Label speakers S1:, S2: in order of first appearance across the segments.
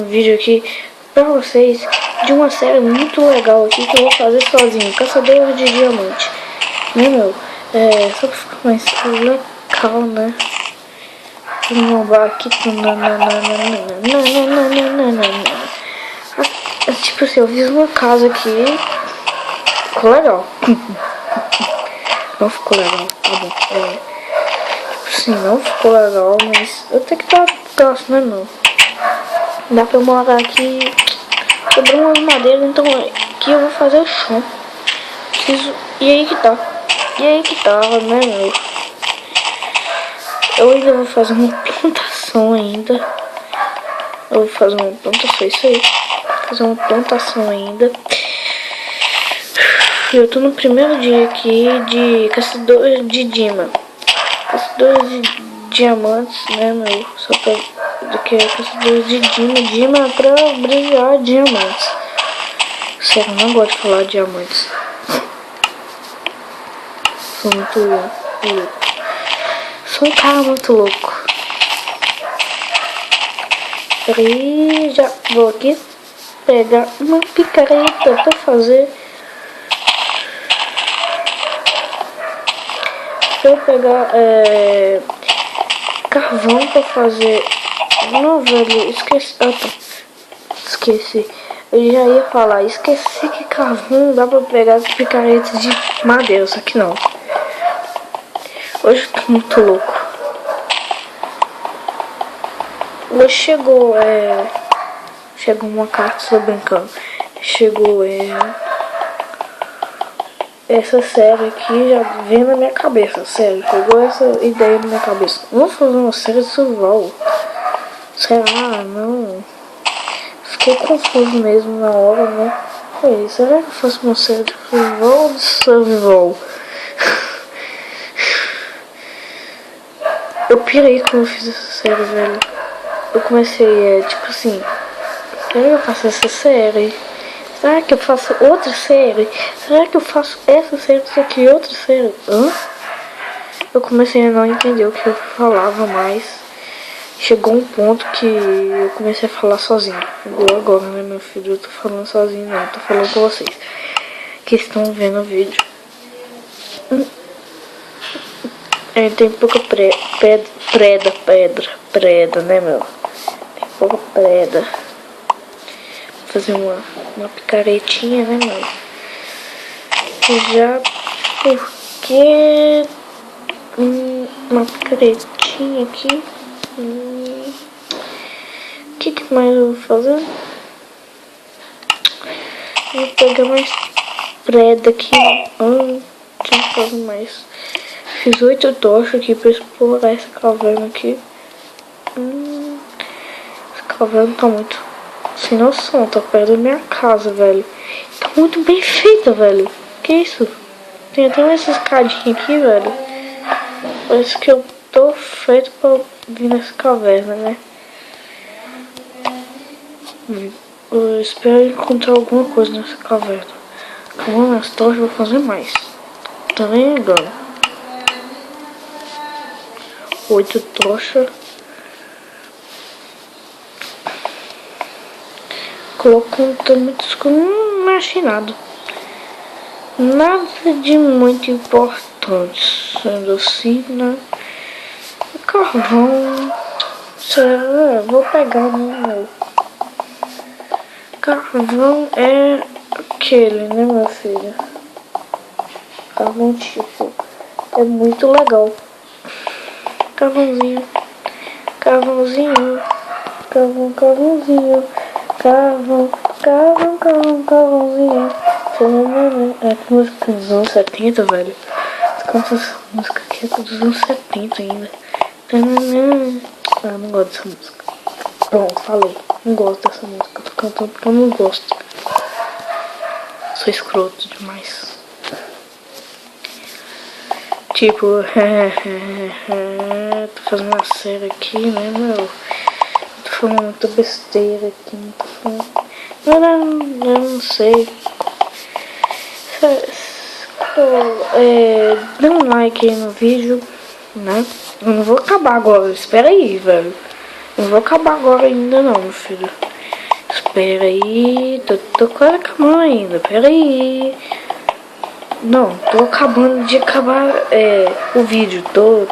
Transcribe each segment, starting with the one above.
S1: vídeo aqui pra vocês de uma série muito legal aqui que eu vou fazer sozinho, Caçador de Diamante, né, meu? Só pra ficar mais legal, né? Vamos roubar aqui. Tipo assim, eu fiz uma casa aqui. Ficou legal. Não ficou legal, tá bom. Tipo assim, não ficou legal, mas eu tenho que dar gasto, né, meu? Dá pra eu morar aqui. Sobrou umas madeiras, então aqui eu vou fazer o chão. Preciso. E aí que tá, né, meu? Eu ainda vou fazer uma plantação ainda. Eu vou fazer uma plantação, isso aí. Vou fazer uma plantação ainda. Eu tô no primeiro dia aqui de caçadores de Dima. Caçadores de diamantes, né, meu? Só pra... do que é caçadores de Dima. Dima é pra brilhar diamantes. Sério, eu não gosto de falar diamantes. Sou muito louco. Sou um cara muito louco. Peraí, já vou aqui pegar uma picareta pra fazer. Vou pegar carvão pra fazer. Não, velho, esqueci. Esqueci. Eu já ia falar, esqueci que carvão dá pra pegar picaretas de madeira, só que não. Hoje eu tô muito louco. Hoje chegou uma carta, tô brincando. Chegou essa série aqui, já veio na minha cabeça, sério. Chegou essa ideia na minha cabeça. Vamos fazer uma série de survival. Será? Não. Fiquei confuso mesmo na hora, né? Será que eu faço uma série de survival ou de survival? Eu pirei quando eu fiz essa série, velho. Eu comecei, tipo assim, será que eu faço essa série? Será que eu faço outra série? Será que eu faço essa série, só que outra série? Eu comecei a não entender o que eu falava mais. Chegou um ponto que eu comecei a falar sozinho. Igual agora, né, meu filho? Eu tô falando sozinho, não. Tô falando com vocês que estão vendo o vídeo. Tem pouca preda, né, meu? Tem pouca preda. Vou fazer uma picaretinha, né, meu? Já porque uma picaretinha aqui. O que mais eu vou fazer? Vou pegar mais preda aqui. Deixa eu fazer mais. Fiz 8 tochas aqui pra explorar essa caverna aqui. Essa caverna tá muito sem noção, tá perto da minha casa, velho. Tá muito bem feita, velho. Que isso? Tem até uma escadinha aqui, velho. Parece que eu tô feito pra vir nessa caverna, né? Eu espero encontrar alguma coisa nessa caverna. Acabando as tochas, eu vou fazer mais. Tá vendo? 8 tochas. Colocando muito escuro. Não achei nada. Nada de muito importante. Sendo assim, né? Carvão. Vou pegar, né, meu? Carvão é aquele, né, meu filho? Carvão tipo. É muito legal. Carvãozinho. Carvãozinho. Carvãozinho. Carvãozinho. É música dos anos 70, velho. Essa música aqui é dos anos 70 ainda. Não gosto dessa música. Pronto, falei. Não gosto dessa música. Tô cantando porque eu não gosto. Sou escroto demais. Tipo, tô fazendo uma série aqui, né, meu? Tô falando muita besteira aqui. Não tô falando. Eu não sei. Dê um like aí no vídeo, né? Eu não vou acabar agora, espera aí, velho. Não vou acabar agora ainda não, meu filho. Espera aí. Tô quase acabando ainda. Pera aí. Não, tô acabando de acabar o vídeo. Tô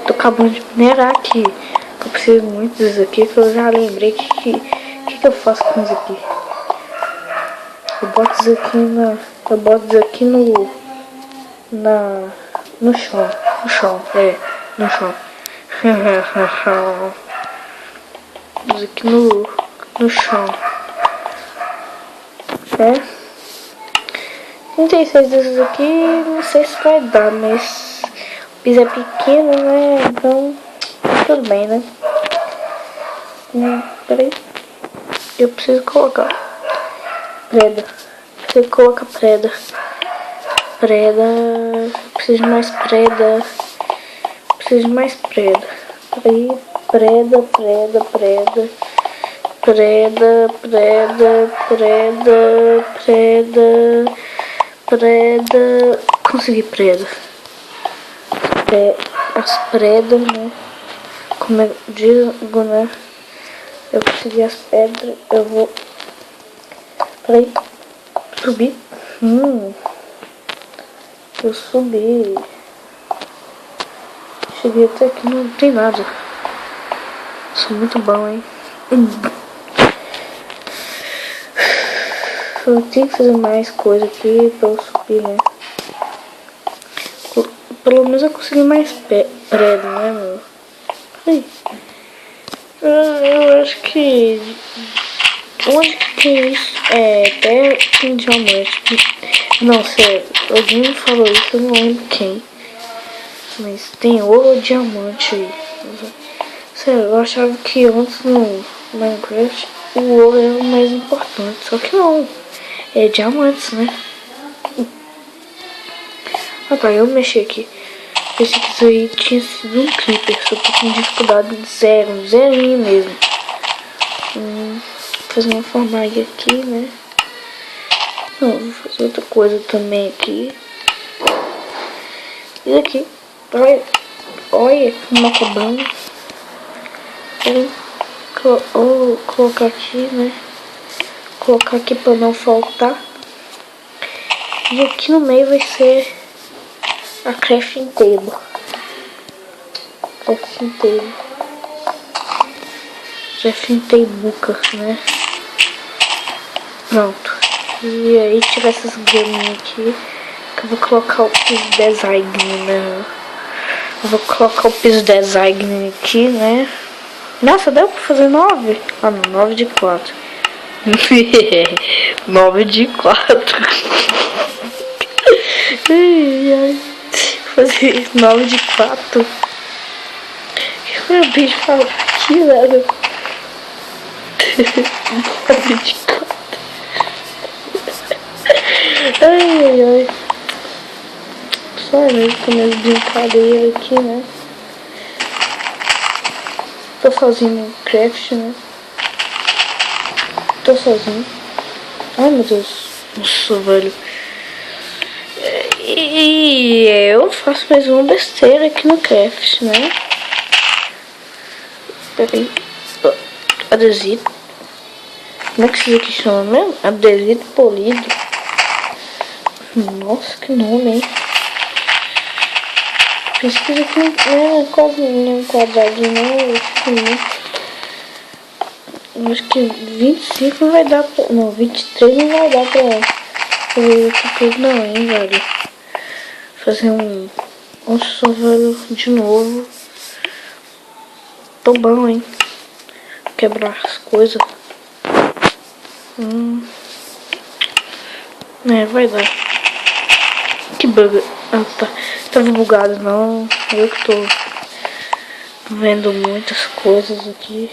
S1: acabando de minerar aqui. Eu preciso muito disso aqui, que eu já lembrei que eu faço com isso aqui. Eu boto isso aqui no chão. No chão. Isso aqui no chão. 36 desses aqui, não sei se vai dar, mas o piso é pequeno, né? Então, tudo bem, né? Peraí. Eu preciso colocar preda. Preciso colocar preda. Preciso de mais preda. Peraí. Preda. Consegui preda. As predas, né? Como eu digo, né? Eu consegui as pedras. Eu vou. Peraí. Subir. Eu subi. Cheguei até aqui, não tem nada. Sou muito bom, hein? Eu tenho que fazer mais coisa aqui pra eu subir, né? Pelo menos eu consegui mais preda, né, meu? Aí. Eu acho que... Onde que é isso? Tem diamante. Não, sério. Alguém me falou isso, eu não lembro quem. Mas tem ouro ou diamante aí. Sério, eu achava que antes no Minecraft o ouro era o mais importante. Só que não. É diamantes, né? Ah tá, eu mexi aqui. Pensei que isso aí tinha sido um creeper. Só tô com dificuldade de zerinho mesmo. Vou fazer uma fornalha aqui, né? Não, vou fazer outra coisa também aqui. Isso aqui. Olha como tá bom. Vou colocar aqui, né? Colocar aqui pra não faltar. E aqui no meio vai ser a crafting table. Crafting table, né? Pronto. E aí tirar essas graminhas aqui. Que eu vou colocar o piso design, né? Eu vou colocar o piso design aqui, né? Nossa, deu pra fazer 9? Ah não, 9 de 4. 9 de 4. Fazer 9 de 4. Eu acabei de falar aqui, velho. 9 de 4. Ai. Só mesmo com minhas brincadeiras aqui, né? Tô sozinho no craft, né? Tô sozinho. Ai, meu Deus. Nossa, velho. E eu faço mais uma besteira aqui no craft, né? Peraí. Adesivo. Como é que isso aqui chama mesmo? Adesivo polido. Nossa, que nome, hein? Pesquisa aqui, né? Quase um quadradinho, né? Eu acho que 25 não vai dar pra... Não, 23 não vai dar pra fazer isso tudo não, hein, velho. Fazer um... Nossa, velho, de novo. Tô bom, hein. Quebrar as coisas. Vai dar. Que bug. Ah, tá. Tava bugado, não. Eu que tô vendo muitas coisas aqui.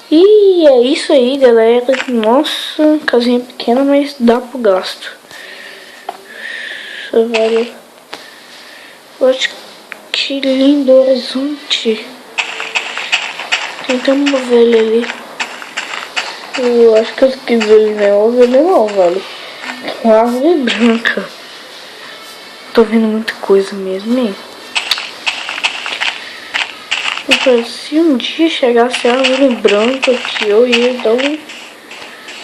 S1: E é isso aí, galera. Nossa, casinha pequena, mas dá pro gasto. Velho. Olha que lindo horizonte. Tem até uma ovelha ali. Eu acho que eu quis ver ele não é ovelha não, velho. Uma árvore branca. Tô vendo muita coisa mesmo, hein? Se um dia chegasse a árvore branca aqui, eu ia dar um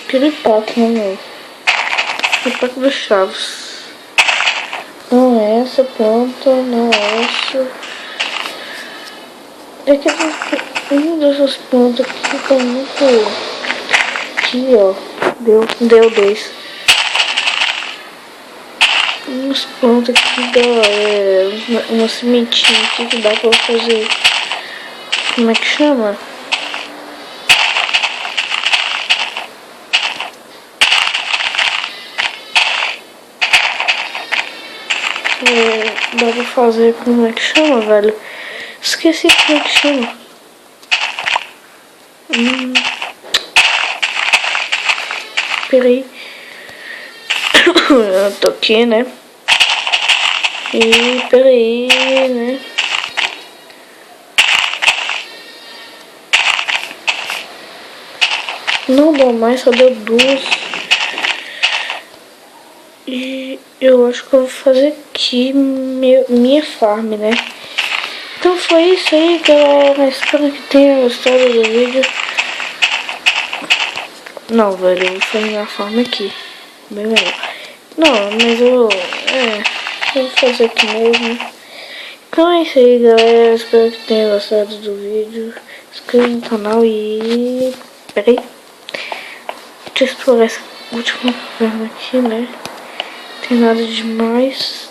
S1: piripaque, né, meu? Piripaque do Chaves. Não é essa planta, não é essa. É que uma dessas plantas aqui tá muito... Aqui, ó. Deu 2. Umas plantas aqui dá... uma sementinha aqui que dá pra fazer... Como é que chama? Dá pra fazer, como é que chama, velho? Esqueci como é que chama. Peraí. Eu tô aqui, né? E peraí, né? Não deu mais, só deu 2. E eu acho que eu vou fazer aqui minha farm, né? Então foi isso aí, galera. Espero que tenha gostado do vídeo. Não, velho, eu vou fazer minha farm aqui. Bem melhor. Não, mas eu vou fazer aqui mesmo. Então é isso aí, galera. Espero que tenha gostado do vídeo. Se inscreva no canal e... Peraí. Deixa eu explorar essa última caverna aqui, né? Tem nada demais.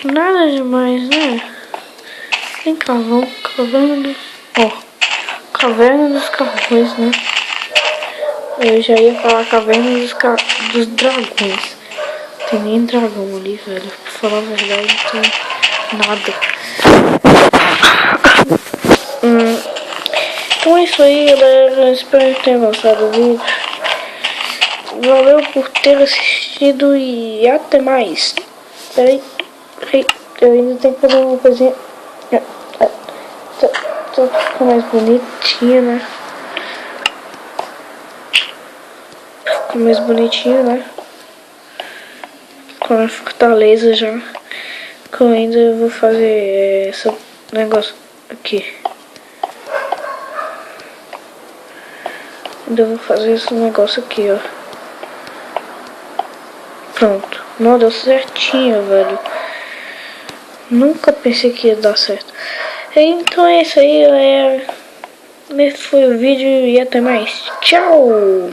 S1: Nada demais, né? Tem carvão, caverna dos... Ó, caverna dos carvões, né? Eu já ia falar caverna dos dragões. Não tem nem dragão ali, velho. Pra falar a verdade, não tem nada. Então é isso aí, galera. Espero que tenham gostado do vídeo. Valeu por ter assistido e até mais. Peraí, eu ainda tenho que fazer uma coisinha. Tô ficando mais bonitinho, né? Ficou mais bonitinho, né? Com a fortaleza já. Que eu ainda vou fazer esse negócio aqui. Ainda vou fazer esse negócio aqui, ó. Pronto. Não deu certinho, velho. Nunca pensei que ia dar certo. Então é isso aí, galera. Esse foi o vídeo e até mais. Tchau!